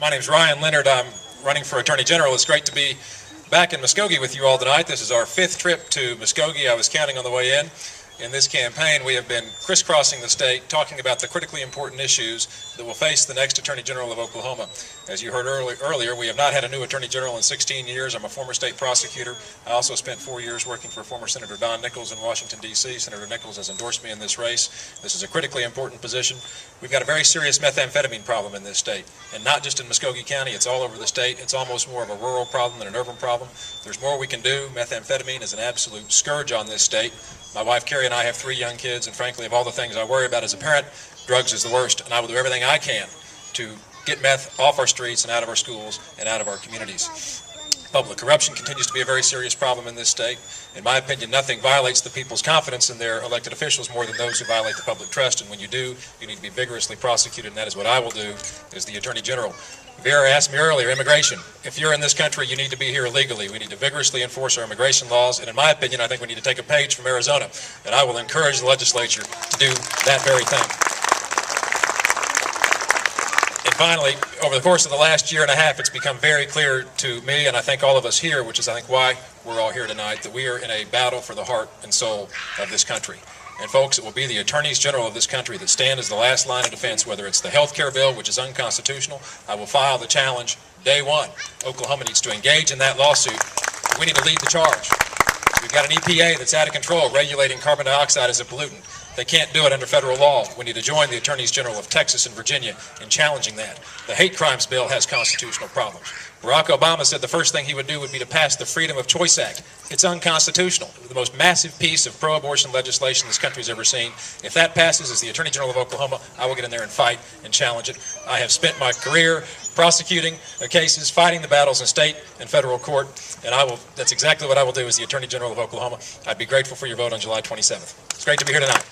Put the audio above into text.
My name is Ryan Leonard. I'm running for Attorney General. It's great to be back in Muskogee with you all tonight. This is our 5th trip to Muskogee. I was counting on the way in. In this campaign, we have been crisscrossing the state, talking about the critically important issues that will face the next Attorney General of Oklahoma. As you heard earlier, we have not had a new Attorney General in 16 years. I'm a former state prosecutor. I also spent 4 years working for former Senator Don Nichols in Washington, D.C. Senator Nichols has endorsed me in this race. This is a critically important position. We've got a very serious methamphetamine problem in this state, and not just in Muskogee County. It's all over the state. It's almost more of a rural problem than an urban problem. There's more we can do. Methamphetamine is an absolute scourge on this state. My wife Carrie and I have 3 young kids, and frankly, of all the things I worry about as a parent, drugs is the worst, and I will do everything I can to get meth off our streets and out of our schools and out of our communities. Public corruption continues to be a very serious problem in this state. In my opinion, nothing violates the people's confidence in their elected officials more than those who violate the public trust, and when you do, you need to be vigorously prosecuted, and that is what I will do as the Attorney General. Vera asked me earlier, immigration. If you're in this country, you need to be here illegally. We need to vigorously enforce our immigration laws, and in my opinion, I think we need to take a page from Arizona, and I will encourage the legislature to do that very thing. And finally, over the course of the last year and a half, it's become very clear to me, and I think all of us here, which is I think why we're all here tonight, that we are in a battle for the heart and soul of this country. And folks, it will be the attorneys general of this country that stand as the last line of defense, whether it's the health care bill, which is unconstitutional. I will file the challenge day one. Oklahoma needs to engage in that lawsuit. We need to lead the charge. We've got an EPA that's out of control regulating carbon dioxide as a pollutant. They can't do it under federal law. We need to join the attorneys general of Texas and Virginia in challenging that. The hate crimes bill has constitutional problems. Barack Obama said the first thing he would do would be to pass the Freedom of Choice Act. It's unconstitutional. The most massive piece of pro-abortion legislation this country's ever seen. If that passes, as the Attorney General of Oklahoma, I will get in there and fight and challenge it. I have spent my career prosecuting cases, fighting the battles in state and federal court, and that's exactly what I will do as the Attorney General of Oklahoma. I'd be grateful for your vote on July 27th. It's great to be here tonight.